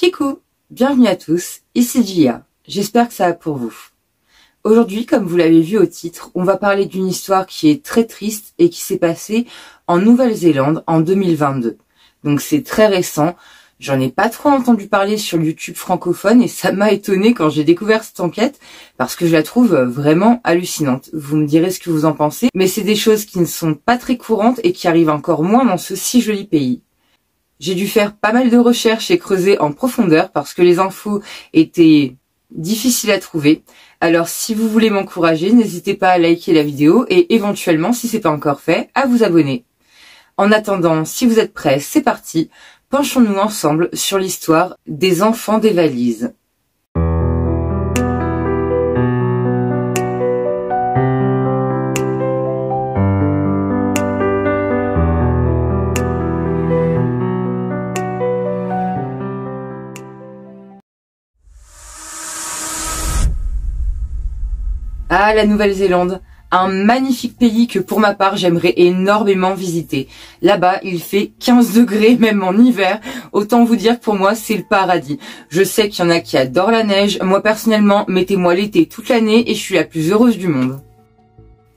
Kikou, bienvenue à tous, ici Gia, j'espère que ça va pour vous. Aujourd'hui, comme vous l'avez vu au titre, on va parler d'une histoire qui est très triste et qui s'est passée en Nouvelle-Zélande en 2022. Donc c'est très récent, j'en ai pas trop entendu parler sur YouTube francophone et ça m'a étonnée quand j'ai découvert cette enquête parce que je la trouve vraiment hallucinante. Vous me direz ce que vous en pensez, mais c'est des choses qui ne sont pas très courantes et qui arrivent encore moins dans ce si joli pays. J'ai dû faire pas mal de recherches et creuser en profondeur parce que les infos étaient difficiles à trouver. Alors si vous voulez m'encourager, n'hésitez pas à liker la vidéo et éventuellement, si c'est pas encore fait, à vous abonner. En attendant, si vous êtes prêts, c'est parti. Penchons-nous ensemble sur l'histoire des enfants des valises. Ah, la Nouvelle-Zélande, un magnifique pays que pour ma part j'aimerais énormément visiter. Là-bas, il fait 15 degrés même en hiver, autant vous dire que pour moi c'est le paradis. Je sais qu'il y en a qui adorent la neige, moi personnellement, mettez-moi l'été toute l'année et je suis la plus heureuse du monde.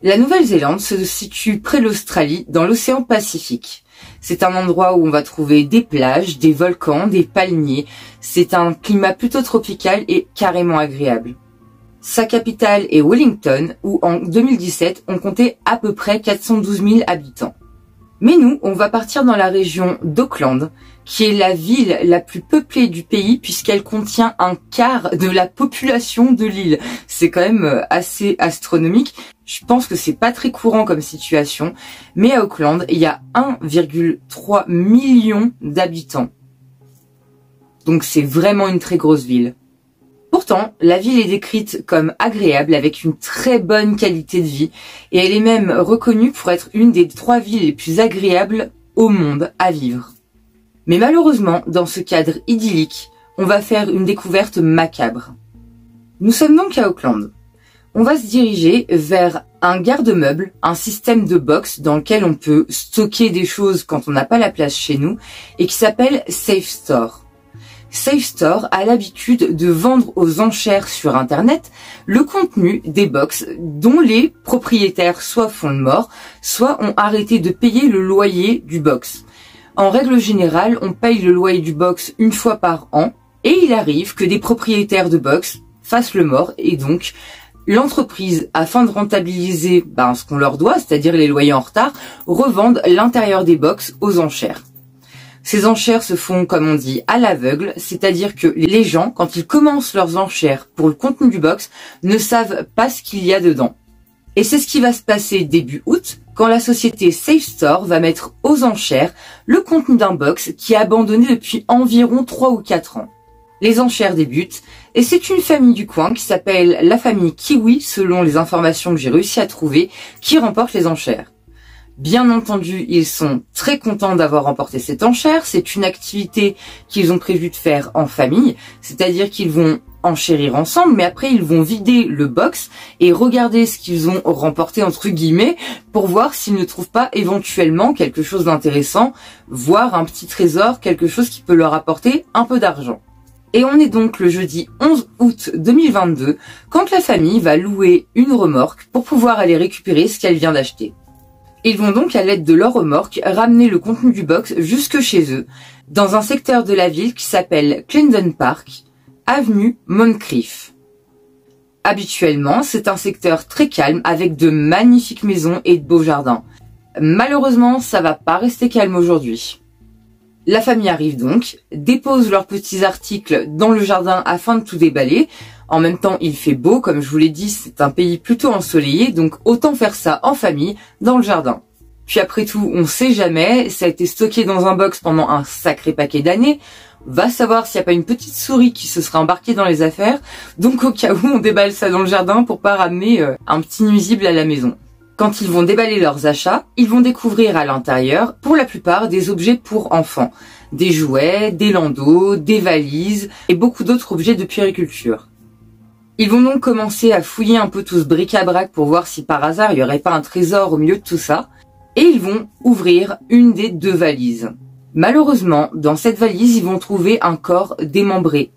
La Nouvelle-Zélande se situe près de l'Australie, dans l'océan Pacifique. C'est un endroit où on va trouver des plages, des volcans, des palmiers. C'est un climat plutôt tropical et carrément agréable. Sa capitale est Wellington, où en 2017, on comptait à peu près 412 000 habitants. Mais nous, on va partir dans la région d'Auckland, qui est la ville la plus peuplée du pays, puisqu'elle contient un quart de la population de l'île. C'est quand même assez astronomique. Je pense que c'est pas très courant comme situation, mais à Auckland, il y a 1,3 million d'habitants. Donc c'est vraiment une très grosse ville. Pourtant, la ville est décrite comme agréable avec une très bonne qualité de vie et elle est même reconnue pour être une des 3 villes les plus agréables au monde à vivre. Mais malheureusement, dans ce cadre idyllique, on va faire une découverte macabre. Nous sommes donc à Auckland. On va se diriger vers un garde-meuble, un système de box dans lequel on peut stocker des choses quand on n'a pas la place chez nous et qui s'appelle Safe Store. Safe Store a l'habitude de vendre aux enchères sur Internet le contenu des box dont les propriétaires soit font le mort, soit ont arrêté de payer le loyer du box. En règle générale, on paye le loyer du box une fois par an et il arrive que des propriétaires de box fassent le mort et donc l'entreprise, afin de rentabiliser ce qu'on leur doit, c'est-à-dire les loyers en retard, revendent l'intérieur des box aux enchères. Ces enchères se font, comme on dit, à l'aveugle, c'est-à-dire que les gens, quand ils commencent leurs enchères pour le contenu du box, ne savent pas ce qu'il y a dedans. Et c'est ce qui va se passer début août, quand la société Safe Store va mettre aux enchères le contenu d'un box qui est abandonné depuis environ 3 ou 4 ans. Les enchères débutent, et c'est une famille du coin qui s'appelle la famille Kiwi, selon les informations que j'ai réussi à trouver, qui remporte les enchères. Bien entendu, ils sont très contents d'avoir remporté cette enchère. C'est une activité qu'ils ont prévu de faire en famille, c'est-à-dire qu'ils vont enchérir ensemble, mais après ils vont vider le box et regarder ce qu'ils ont remporté entre guillemets pour voir s'ils ne trouvent pas éventuellement quelque chose d'intéressant, voire un petit trésor, quelque chose qui peut leur apporter un peu d'argent. Et on est donc le jeudi 11 août 2022 quand la famille va louer une remorque pour pouvoir aller récupérer ce qu'elle vient d'acheter. Ils vont donc, à l'aide de leur remorque, ramener le contenu du box jusque chez eux, dans un secteur de la ville qui s'appelle Clendon Park, avenue Moncrief. Habituellement, c'est un secteur très calme avec de magnifiques maisons et de beaux jardins. Malheureusement, ça va pas rester calme aujourd'hui. La famille arrive donc, dépose leurs petits articles dans le jardin afin de tout déballer. En même temps, il fait beau, comme je vous l'ai dit, c'est un pays plutôt ensoleillé, donc autant faire ça en famille, dans le jardin. Puis après tout, on sait jamais, ça a été stocké dans un box pendant un sacré paquet d'années, va savoir s'il n'y a pas une petite souris qui se serait embarquée dans les affaires, donc au cas où on déballe ça dans le jardin pour pas ramener un petit nuisible à la maison. Quand ils vont déballer leurs achats, ils vont découvrir à l'intérieur, pour la plupart, des objets pour enfants. Des jouets, des landaux, des valises et beaucoup d'autres objets de puériculture. Ils vont donc commencer à fouiller un peu tout ce bric-à-brac pour voir si par hasard il n'y aurait pas un trésor au milieu de tout ça. Et ils vont ouvrir une des 2 valises. Malheureusement, dans cette valise, ils vont trouver un corps démembré.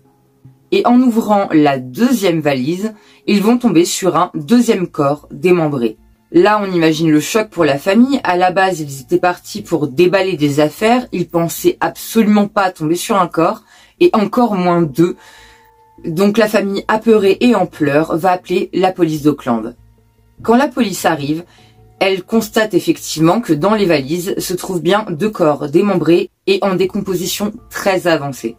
Et en ouvrant la deuxième valise, ils vont tomber sur un deuxième corps démembré. Là, on imagine le choc pour la famille. À la base, ils étaient partis pour déballer des affaires. Ils pensaient absolument pas tomber sur un corps, et encore moins deux. Donc la famille, apeurée et en pleurs, va appeler la police d'Auckland. Quand la police arrive, elle constate effectivement que dans les valises se trouvent bien deux corps démembrés et en décomposition très avancée.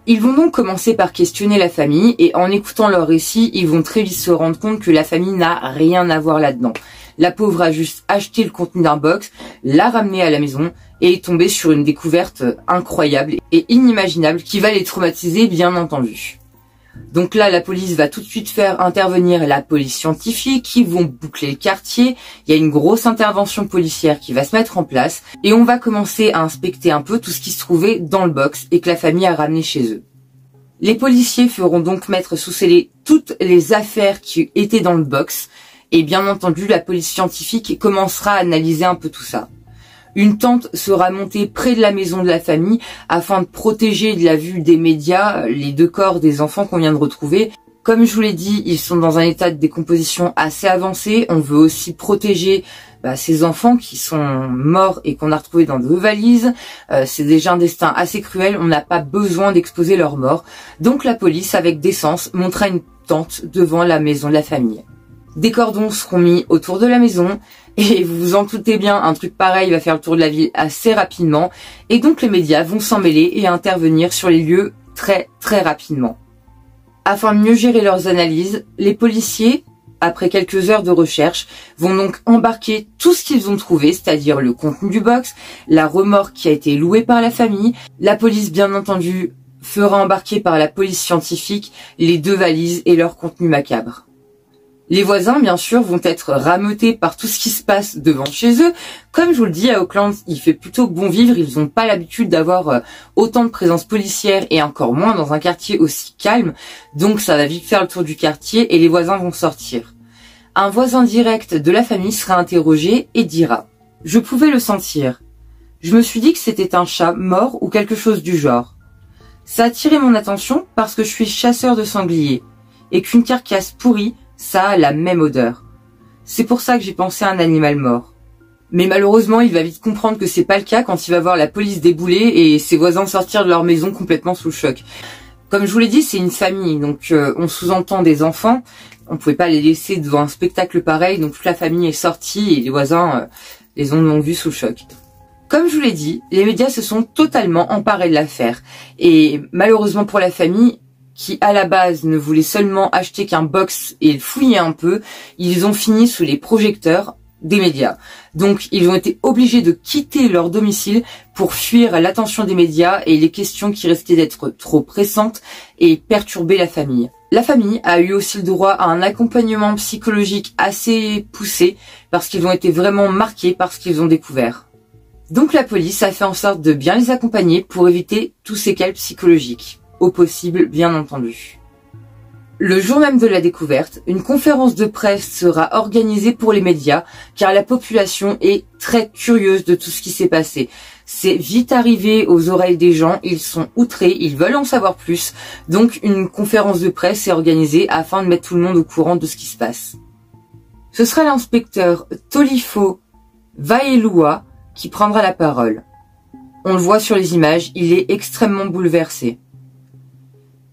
Ils vont donc commencer par questionner la famille, et en écoutant leur récit, ils vont très vite se rendre compte que la famille n'a rien à voir là-dedans. La pauvre a juste acheté le contenu d'un box, l'a ramené à la maison et est tombée sur une découverte incroyable et inimaginable qui va les traumatiser, bien entendu. Donc là, la police va tout de suite faire intervenir la police scientifique qui vont boucler le quartier. Il y a une grosse intervention policière qui va se mettre en place et on va commencer à inspecter un peu tout ce qui se trouvait dans le box et que la famille a ramené chez eux. Les policiers feront donc mettre sous scellé toutes les affaires qui étaient dans le box. Et bien entendu, la police scientifique commencera à analyser un peu tout ça. Une tente sera montée près de la maison de la famille afin de protéger de la vue des médias les deux corps des enfants qu'on vient de retrouver. Comme je vous l'ai dit, ils sont dans un état de décomposition assez avancé. On veut aussi protéger ces enfants qui sont morts et qu'on a retrouvés dans deux valises. C'est déjà un destin assez cruel, on n'a pas besoin d'exposer leur mort. Donc la police, avec décence, montera une tente devant la maison de la famille. Des cordons seront mis autour de la maison, et vous vous en doutez bien, un truc pareil va faire le tour de la ville assez rapidement, et donc les médias vont s'en mêler et intervenir sur les lieux très rapidement. Afin de mieux gérer leurs analyses, les policiers, après quelques heures de recherche, vont donc embarquer tout ce qu'ils ont trouvé, c'est-à-dire le contenu du box, la remorque qui a été louée par la famille. La police, bien entendu, fera embarquer par la police scientifique les deux valises et leur contenu macabre. Les voisins, bien sûr, vont être rameutés par tout ce qui se passe devant chez eux. Comme je vous le dis, à Auckland, il fait plutôt bon vivre. Ils n'ont pas l'habitude d'avoir autant de présence policière et encore moins dans un quartier aussi calme. Donc ça va vite faire le tour du quartier et les voisins vont sortir. Un voisin direct de la famille sera interrogé et dira « Je pouvais le sentir. Je me suis dit que c'était un chat mort ou quelque chose du genre. Ça a attiré mon attention parce que je suis chasseur de sangliers et qu'une carcasse pourrie, ça a la même odeur. C'est pour ça que j'ai pensé à un animal mort. » Mais malheureusement, il va vite comprendre que c'est pas le cas quand il va voir la police débouler et ses voisins sortir de leur maison complètement sous le choc. Comme je vous l'ai dit, c'est une famille, donc on sous-entend des enfants. On pouvait pas les laisser devant un spectacle pareil, donc toute la famille est sortie et les voisins les ont vus sous le choc. Comme je vous l'ai dit, les médias se sont totalement emparés de l'affaire. Et malheureusement pour la famille, qui à la base ne voulait seulement acheter qu'un box et fouiller un peu, ils ont fini sous les projecteurs des médias. Donc ils ont été obligés de quitter leur domicile pour fuir l'attention des médias et les questions qui restaient d'être trop pressantes et perturber la famille. La famille a eu aussi le droit à un accompagnement psychologique assez poussé parce qu'ils ont été vraiment marqués par ce qu'ils ont découvert. Donc la police a fait en sorte de bien les accompagner pour éviter tous ces séquelles psychologiques. Au possible, bien entendu. Le jour même de la découverte, une conférence de presse sera organisée pour les médias, car la population est très curieuse de tout ce qui s'est passé. C'est vite arrivé aux oreilles des gens, ils sont outrés, ils veulent en savoir plus, donc une conférence de presse est organisée afin de mettre tout le monde au courant de ce qui se passe. Ce sera l'inspecteur Tolifo Vaelua qui prendra la parole. On le voit sur les images, il est extrêmement bouleversé.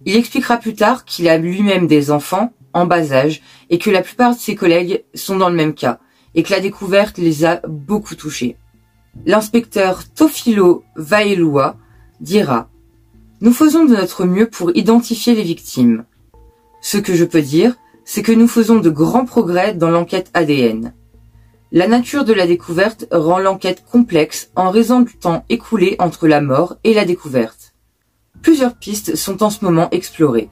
Il expliquera plus tard qu'il a lui-même des enfants en bas âge et que la plupart de ses collègues sont dans le même cas et que la découverte les a beaucoup touchés. L'inspecteur Tofilo Vaelua dira « Nous faisons de notre mieux pour identifier les victimes. Ce que je peux dire, c'est que nous faisons de grands progrès dans l'enquête ADN. La nature de la découverte rend l'enquête complexe en raison du temps écoulé entre la mort et la découverte. Plusieurs pistes sont en ce moment explorées. »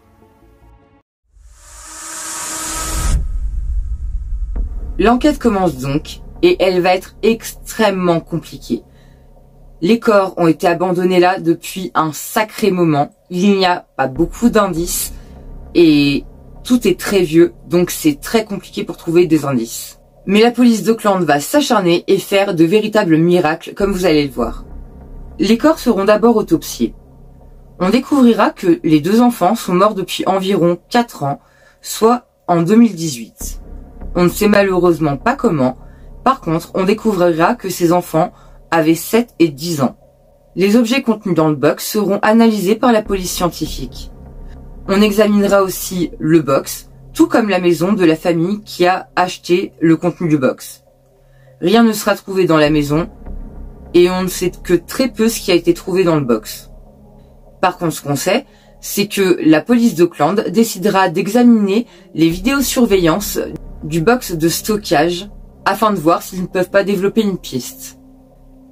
L'enquête commence donc, et elle va être extrêmement compliquée. Les corps ont été abandonnés là depuis un sacré moment, il n'y a pas beaucoup d'indices, et tout est très vieux, donc c'est très compliqué pour trouver des indices. Mais la police d'Auckland va s'acharner et faire de véritables miracles, comme vous allez le voir. Les corps seront d'abord autopsiés. On découvrira que les 2 enfants sont morts depuis environ 4 ans, soit en 2018. On ne sait malheureusement pas comment. Par contre, on découvrira que ces enfants avaient 7 et 10 ans. Les objets contenus dans le box seront analysés par la police scientifique. On examinera aussi le box, tout comme la maison de la famille qui a acheté le contenu du box. Rien ne sera trouvé dans la maison et on ne sait que très peu ce qui a été trouvé dans le box. Par contre, ce qu'on sait, c'est que la police d'Auckland décidera d'examiner les vidéosurveillances du box de stockage afin de voir s'ils ne peuvent pas développer une piste.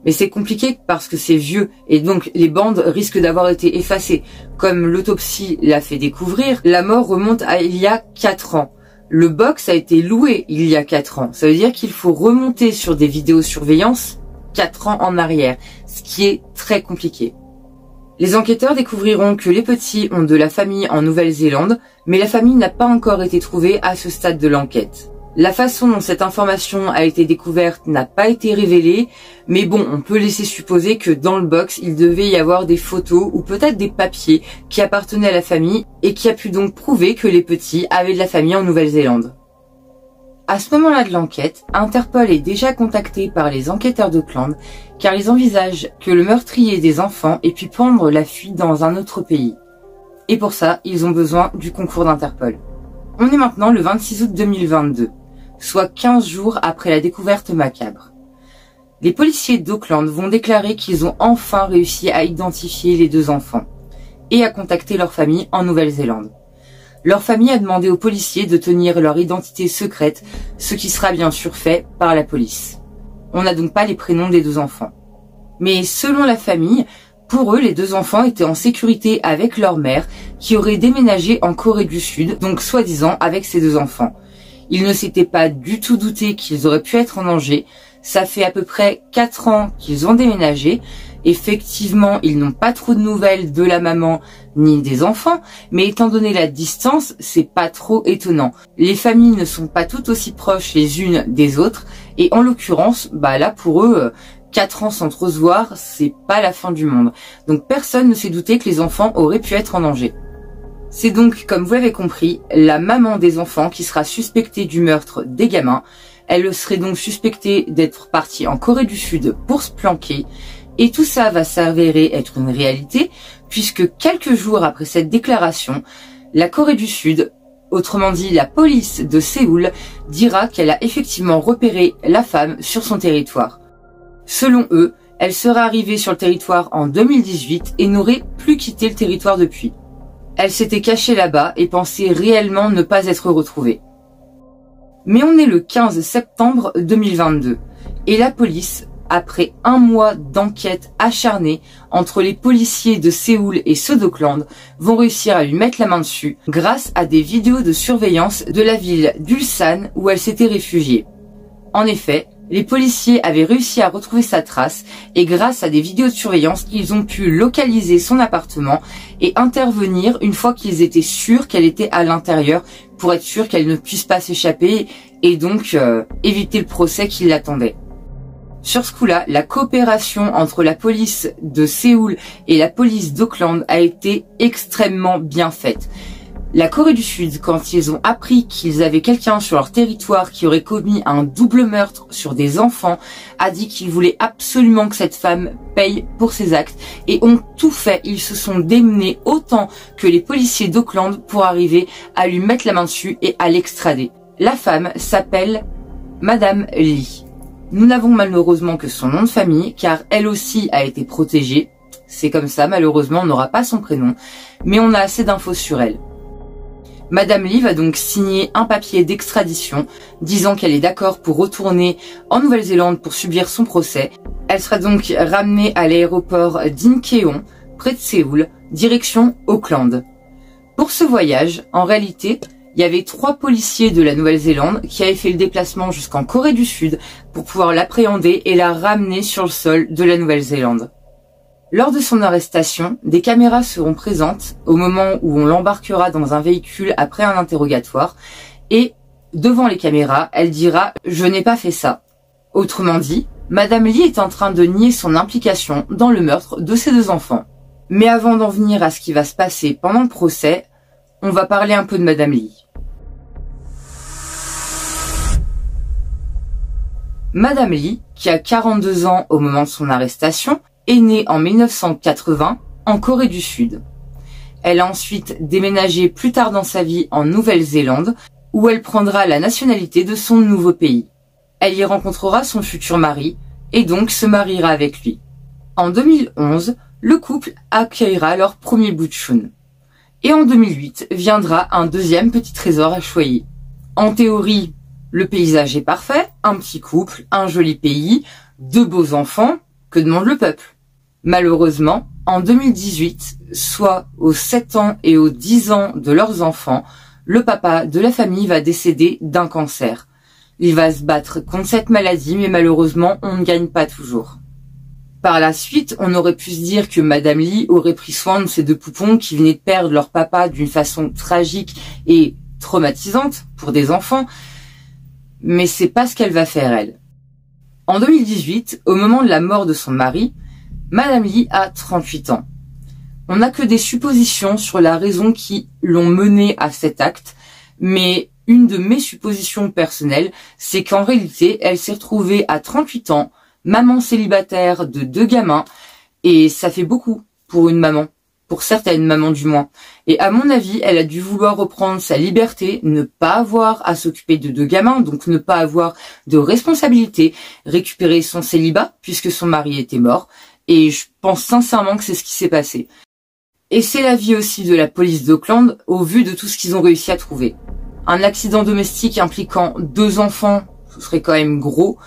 Mais c'est compliqué parce que c'est vieux et donc les bandes risquent d'avoir été effacées. Comme l'autopsie l'a fait découvrir, la mort remonte à il y a 4 ans. Le box a été loué il y a 4 ans. Ça veut dire qu'il faut remonter sur des vidéosurveillances 4 ans en arrière, ce qui est très compliqué. Les enquêteurs découvriront que les petits ont de la famille en Nouvelle-Zélande, mais la famille n'a pas encore été trouvée à ce stade de l'enquête. La façon dont cette information a été découverte n'a pas été révélée, mais bon, on peut laisser supposer que dans le box, il devait y avoir des photos ou peut-être des papiers qui appartenaient à la famille et qui a pu donc prouver que les petits avaient de la famille en Nouvelle-Zélande. À ce moment-là de l'enquête, Interpol est déjà contacté par les enquêteurs d'Auckland car ils envisagent que le meurtrier des enfants ait pu prendre la fuite dans un autre pays. Et pour ça, ils ont besoin du concours d'Interpol. On est maintenant le 26 août 2022, soit 15 jours après la découverte macabre. Les policiers d'Auckland vont déclarer qu'ils ont enfin réussi à identifier les 2 enfants et à contacter leur famille en Nouvelle-Zélande. Leur famille a demandé aux policiers de tenir leur identité secrète, ce qui sera bien sûr fait par la police. On n'a donc pas les prénoms des 2 enfants. Mais selon la famille, pour eux, les 2 enfants étaient en sécurité avec leur mère, qui aurait déménagé en Corée du Sud, donc soi-disant avec ses 2 enfants. Ils ne s'étaient pas du tout doutés qu'ils auraient pu être en danger. Ça fait à peu près 4 ans qu'ils ont déménagé. Effectivement, ils n'ont pas trop de nouvelles de la maman ni des enfants, mais étant donné la distance, c'est pas trop étonnant. Les familles ne sont pas toutes aussi proches les unes des autres, et en l'occurrence, là pour eux, 4 ans sans trop se voir, c'est pas la fin du monde. Donc personne ne s'est douté que les enfants auraient pu être en danger. C'est donc, comme vous l'avez compris, la maman des enfants qui sera suspectée du meurtre des gamins. Elle serait donc suspectée d'être partie en Corée du Sud pour se planquer. Et tout ça va s'avérer être une réalité, puisque quelques jours après cette déclaration, la Corée du Sud, autrement dit la police de Séoul, dira qu'elle a effectivement repéré la femme sur son territoire. Selon eux, elle serait arrivée sur le territoire en 2018 et n'aurait plus quitté le territoire depuis. Elle s'était cachée là-bas et pensait réellement ne pas être retrouvée. Mais on est le 15 septembre 2022 et la police, après 1 mois d'enquête acharnée entre les policiers de Séoul et ceux d'Auckland, vont réussir à lui mettre la main dessus grâce à des vidéos de surveillance de la ville d'Ulsan où elle s'était réfugiée. En effet, les policiers avaient réussi à retrouver sa trace et grâce à des vidéos de surveillance, ils ont pu localiser son appartement et intervenir une fois qu'ils étaient sûrs qu'elle était à l'intérieur pour être sûr qu'elle ne puisse pas s'échapper et donc éviter le procès qui l'attendait. Sur ce coup-là, la coopération entre la police de Séoul et la police d'Auckland a été extrêmement bien faite. La Corée du Sud, quand ils ont appris qu'ils avaient quelqu'un sur leur territoire qui aurait commis un double meurtre sur des enfants, a dit qu'ils voulaient absolument que cette femme paye pour ses actes et ont tout fait. Ils se sont démenés autant que les policiers d'Auckland pour arriver à lui mettre la main dessus et à l'extrader. La femme s'appelle Madame Lee. Nous n'avons malheureusement que son nom de famille car elle aussi a été protégée. C'est comme ça, malheureusement on n'aura pas son prénom, mais on a assez d'infos sur elle. Madame Lee va donc signer un papier d'extradition disant qu'elle est d'accord pour retourner en Nouvelle-Zélande pour subir son procès. Elle sera donc ramenée à l'aéroport d'Incheon, près de Séoul, direction Auckland. Pour ce voyage, en réalité, il y avait 3 policiers de la Nouvelle-Zélande qui avaient fait le déplacement jusqu'en Corée du Sud pour pouvoir l'appréhender et la ramener sur le sol de la Nouvelle-Zélande. Lors de son arrestation, des caméras seront présentes au moment où on l'embarquera dans un véhicule après un interrogatoire et devant les caméras, elle dira « Je n'ai pas fait ça ». Autrement dit, Madame Lee est en train de nier son implication dans le meurtre de ses 2 enfants. Mais avant d'en venir à ce qui va se passer pendant le procès, on va parler un peu de Madame Lee. Madame Lee, qui a 42 ans au moment de son arrestation, est née en 1980 en Corée du Sud. Elle a ensuite déménagé plus tard dans sa vie en Nouvelle-Zélande, où elle prendra la nationalité de son nouveau pays. Elle y rencontrera son futur mari, et donc se mariera avec lui. En 2011, le couple accueillera leur premier bout de choune. Et en 2008 viendra un deuxième petit trésor à choyer. En théorie, le paysage est parfait, un petit couple, un joli pays, 2 beaux enfants, que demande le peuple? Malheureusement, en 2018, soit aux 7 ans et aux 10 ans de leurs enfants, le papa de la famille va décéder d'un cancer. Il va se battre contre cette maladie, mais malheureusement, on ne gagne pas toujours. Par la suite, on aurait pu se dire que Madame Lee aurait pris soin de ces 2 poupons qui venaient de perdre leur papa d'une façon tragique et traumatisante pour des enfants, mais c'est pas ce qu'elle va faire, elle. En 2018, au moment de la mort de son mari, Madame Lee a 38 ans. On n'a que des suppositions sur la raison qui l'ont menée à cet acte, mais une de mes suppositions personnelles, c'est qu'en réalité, elle s'est retrouvée à 38 ans, maman célibataire de 2 gamins, et ça fait beaucoup pour une maman, pour certaines mamans du moins. Et à mon avis, elle a dû vouloir reprendre sa liberté, ne pas avoir à s'occuper de 2 gamins, donc ne pas avoir de responsabilité, récupérer son célibat, puisque son mari était mort, et je pense sincèrement que c'est ce qui s'est passé. Et c'est l'avis aussi de la police d'Auckland, au vu de tout ce qu'ils ont réussi à trouver. Un accident domestique impliquant 2 enfants, ce serait quand même gros.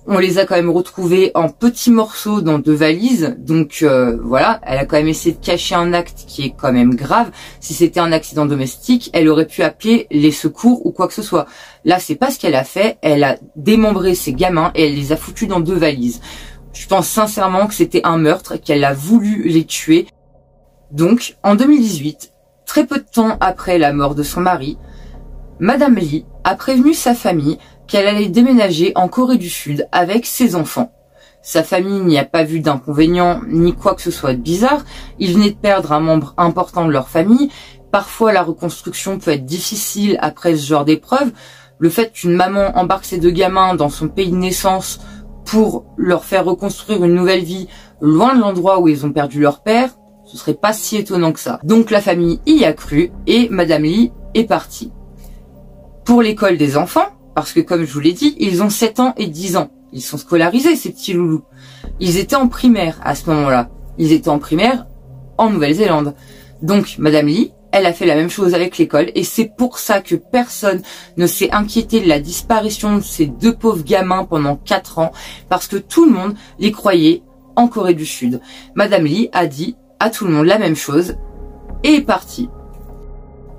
On les a quand même retrouvés en petits morceaux dans 2 valises. Donc voilà, elle a quand même essayé de cacher un acte qui est quand même grave. Si c'était un accident domestique, elle aurait pu appeler les secours ou quoi que ce soit. Là, c'est pas ce qu'elle a fait. Elle a démembré ses gamins et elle les a foutus dans 2 valises. Je pense sincèrement que c'était un meurtre, qu'elle a voulu les tuer. Donc, en 2018, très peu de temps après la mort de son mari, Madame Lee a prévenu sa famille qu'elle allait déménager en Corée du Sud avec ses enfants. Sa famille n'y a pas vu d'inconvénient ni quoi que ce soit de bizarre. Ils venaient de perdre un membre important de leur famille. Parfois, la reconstruction peut être difficile après ce genre d'épreuve. Le fait qu'une maman embarque ses 2 gamins dans son pays de naissance pour leur faire reconstruire une nouvelle vie loin de l'endroit où ils ont perdu leur père, ce serait pas si étonnant que ça. Donc la famille y a cru et Madame Lee est partie. Pour l'école des enfants, parce que comme je vous l'ai dit, ils ont 7 ans et 10 ans. Ils sont scolarisés, ces petits loulous. Ils étaient en primaire à ce moment-là. Ils étaient en primaire en Nouvelle-Zélande. Donc Madame Lee, elle a fait la même chose avec l'école et c'est pour ça que personne ne s'est inquiété de la disparition de ces 2 pauvres gamins pendant 4 ans, parce que tout le monde les croyait en Corée du Sud. Madame Lee a dit à tout le monde la même chose et est partie.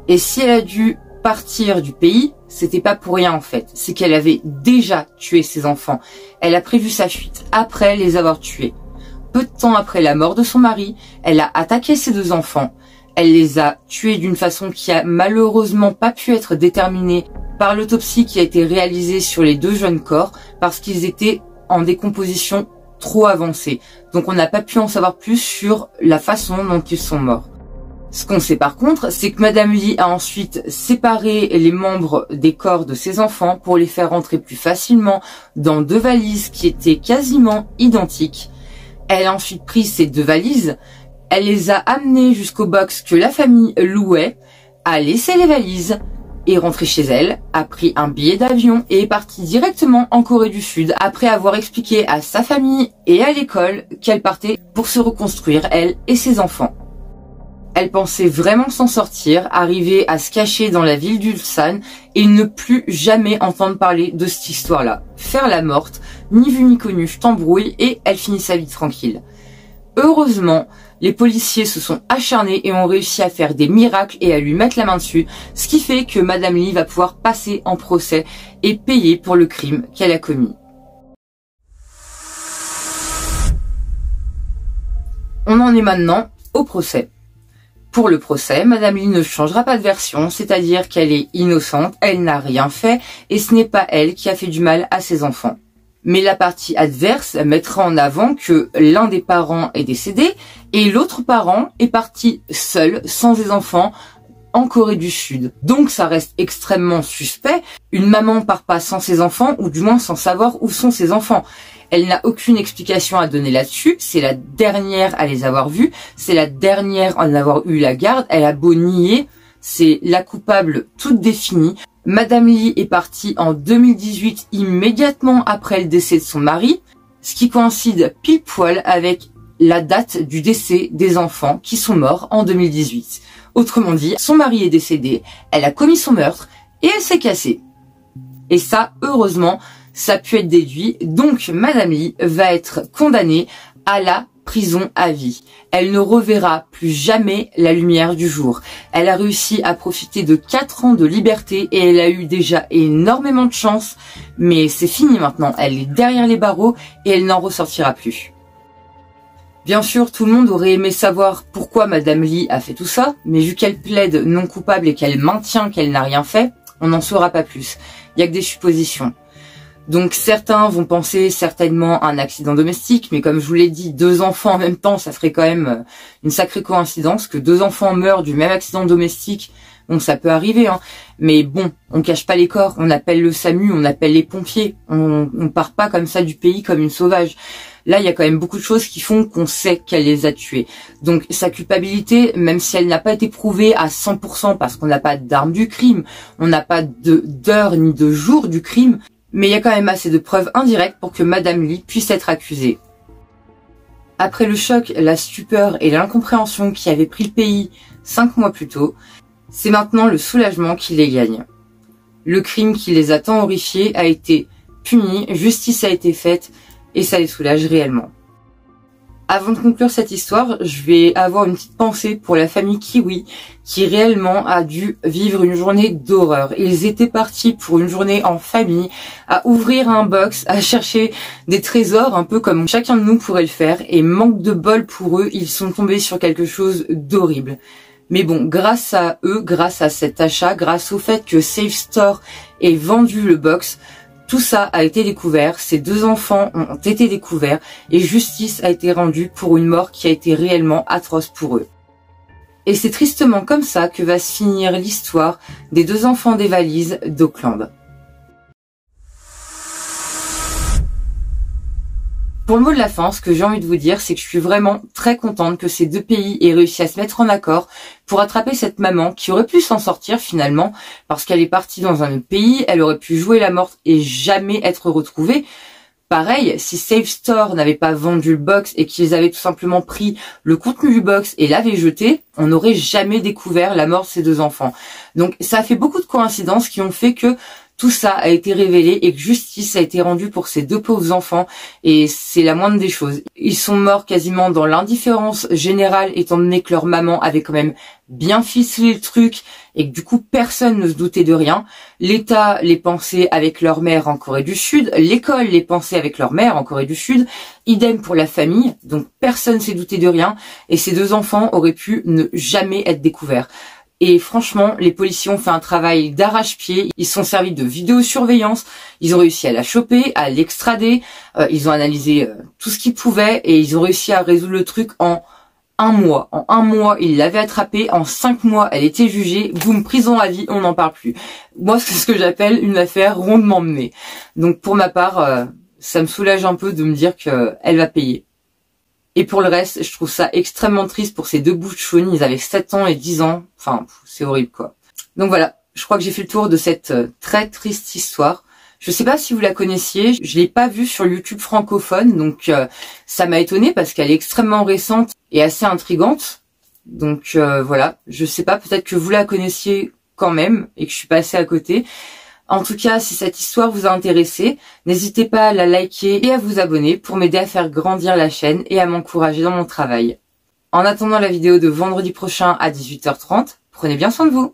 Et si elle a dû partir du pays, c'était pas pour rien en fait. C'est qu'elle avait déjà tué ses enfants. Elle a prévu sa fuite après les avoir tués. Peu de temps après la mort de son mari, elle a attaqué ses 2 enfants. Elle les a tués d'une façon qui a malheureusement pas pu être déterminée par l'autopsie qui a été réalisée sur les 2 jeunes corps parce qu'ils étaient en décomposition trop avancée. Donc on n'a pas pu en savoir plus sur la façon dont ils sont morts. Ce qu'on sait par contre, c'est que Madame Lee a ensuite séparé les membres des corps de ses enfants pour les faire rentrer plus facilement dans 2 valises qui étaient quasiment identiques. Elle a ensuite pris ces 2 valises, elle les a amenées jusqu'au box que la famille louait, a laissé les valises, est rentrée chez elle, a pris un billet d'avion et est partie directement en Corée du Sud après avoir expliqué à sa famille et à l'école qu'elle partait pour se reconstruire, elle et ses enfants. Elle pensait vraiment s'en sortir, arriver à se cacher dans la ville d'Ulsan et ne plus jamais entendre parler de cette histoire-là. Faire la morte, ni vu ni connu, t'embrouille et elle finit sa vie tranquille. Heureusement, les policiers se sont acharnés et ont réussi à faire des miracles et à lui mettre la main dessus, ce qui fait que Madame Lee va pouvoir passer en procès et payer pour le crime qu'elle a commis. On en est maintenant au procès. Pour le procès, Madame Lee ne changera pas de version, c'est-à-dire qu'elle est innocente, elle n'a rien fait et ce n'est pas elle qui a fait du mal à ses enfants. Mais la partie adverse mettra en avant que l'un des parents est décédé et l'autre parent est parti seul, sans ses enfants, en Corée du Sud. Donc ça reste extrêmement suspect. Une maman part pas sans ses enfants, ou du moins sans savoir où sont ses enfants. Elle n'a aucune explication à donner là-dessus. C'est la dernière à les avoir vus. C'est la dernière à en avoir eu la garde. Elle a beau nier, c'est la coupable toute définie. Madame Lee est partie en 2018, immédiatement après le décès de son mari, ce qui coïncide pile poil avec la date du décès des enfants qui sont morts en 2018. Autrement dit, son mari est décédé, elle a commis son meurtre et elle s'est cassée. Et ça, heureusement, ça a pu être déduit. Donc, Madame Lee va être condamnée à la prison à vie. Elle ne reverra plus jamais la lumière du jour. Elle a réussi à profiter de 4 ans de liberté et elle a eu déjà énormément de chance. Mais c'est fini maintenant. Elle est derrière les barreaux et elle n'en ressortira plus. Bien sûr, tout le monde aurait aimé savoir pourquoi Madame Lee a fait tout ça, mais vu qu'elle plaide non coupable et qu'elle maintient qu'elle n'a rien fait, on n'en saura pas plus. Il y a que des suppositions. Donc certains vont penser certainement à un accident domestique, mais comme je vous l'ai dit, 2 enfants en même temps, ça ferait quand même une sacrée coïncidence que 2 enfants meurent du même accident domestique. Bon, ça peut arriver, hein. Mais bon, on cache pas les corps, on appelle le SAMU, on appelle les pompiers, on part pas comme ça du pays comme une sauvage. Là, il y a quand même beaucoup de choses qui font qu'on sait qu'elle les a tués. Donc sa culpabilité, même si elle n'a pas été prouvée à 100% parce qu'on n'a pas d'arme du crime, on n'a pas d'heure ni de jour du crime, mais il y a quand même assez de preuves indirectes pour que Madame Lee puisse être accusée. Après le choc, la stupeur et l'incompréhension qui avaient pris le pays 5 mois plus tôt, c'est maintenant le soulagement qui les gagne. Le crime qui les a tant horrifiés a été puni, justice a été faite et ça les soulage réellement. Avant de conclure cette histoire, je vais avoir une petite pensée pour la famille Kiwi qui réellement a dû vivre une journée d'horreur. Ils étaient partis pour une journée en famille, à ouvrir un box, à chercher des trésors un peu comme chacun de nous pourrait le faire et manque de bol pour eux, ils sont tombés sur quelque chose d'horrible. Mais bon, grâce à eux, grâce à cet achat, grâce au fait que Safe Store ait vendu le box, tout ça a été découvert, ces 2 enfants ont été découverts et justice a été rendue pour une mort qui a été réellement atroce pour eux. Et c'est tristement comme ça que va se finir l'histoire des 2 enfants des valises d'Auckland. Pour le mot de la fin, ce que j'ai envie de vous dire, c'est que je suis vraiment très contente que ces 2 pays aient réussi à se mettre en accord pour attraper cette maman qui aurait pu s'en sortir finalement parce qu'elle est partie dans un autre pays, elle aurait pu jouer la morte et jamais être retrouvée. Pareil, si Safe Store n'avait pas vendu le box et qu'ils avaient tout simplement pris le contenu du box et l'avaient jeté, on n'aurait jamais découvert la mort de ces 2 enfants. Donc ça a fait beaucoup de coïncidences qui ont fait que tout ça a été révélé et que justice a été rendue pour ces 2 pauvres enfants et c'est la moindre des choses. Ils sont morts quasiment dans l'indifférence générale étant donné que leur maman avait quand même bien ficelé le truc et que du coup personne ne se doutait de rien. L'État les pensait avec leur mère en Corée du Sud, l'école les pensait avec leur mère en Corée du Sud, idem pour la famille, donc personne s'est douté de rien et ces 2 enfants auraient pu ne jamais être découverts. Et franchement, les policiers ont fait un travail d'arrache-pied. Ils se sont servis de vidéosurveillance. Ils ont réussi à la choper, à l'extrader. Ils ont analysé tout ce qu'ils pouvaient et ils ont réussi à résoudre le truc en 1 mois. En 1 mois, ils l'avaient attrapée. En 5 mois, elle était jugée. Boum, prison à vie, on n'en parle plus. Moi, c'est ce que j'appelle une affaire rondement menée. Donc pour ma part, ça me soulage un peu de me dire qu'elle va payer. Et pour le reste, je trouve ça extrêmement triste pour ces 2 bouts de chaune. Ils avaient 7 ans et 10 ans. Enfin, c'est horrible, quoi. Donc voilà, je crois que j'ai fait le tour de cette très triste histoire. Je sais pas si vous la connaissiez. Je l'ai pas vue sur YouTube francophone. Donc ça m'a étonnée parce qu'elle est extrêmement récente et assez intrigante. Donc voilà, je sais pas, peut-être que vous la connaissiez quand même et que je suis passée à côté. En tout cas, si cette histoire vous a intéressé, n'hésitez pas à la liker et à vous abonner pour m'aider à faire grandir la chaîne et à m'encourager dans mon travail. En attendant la vidéo de vendredi prochain à 18h30, prenez bien soin de vous.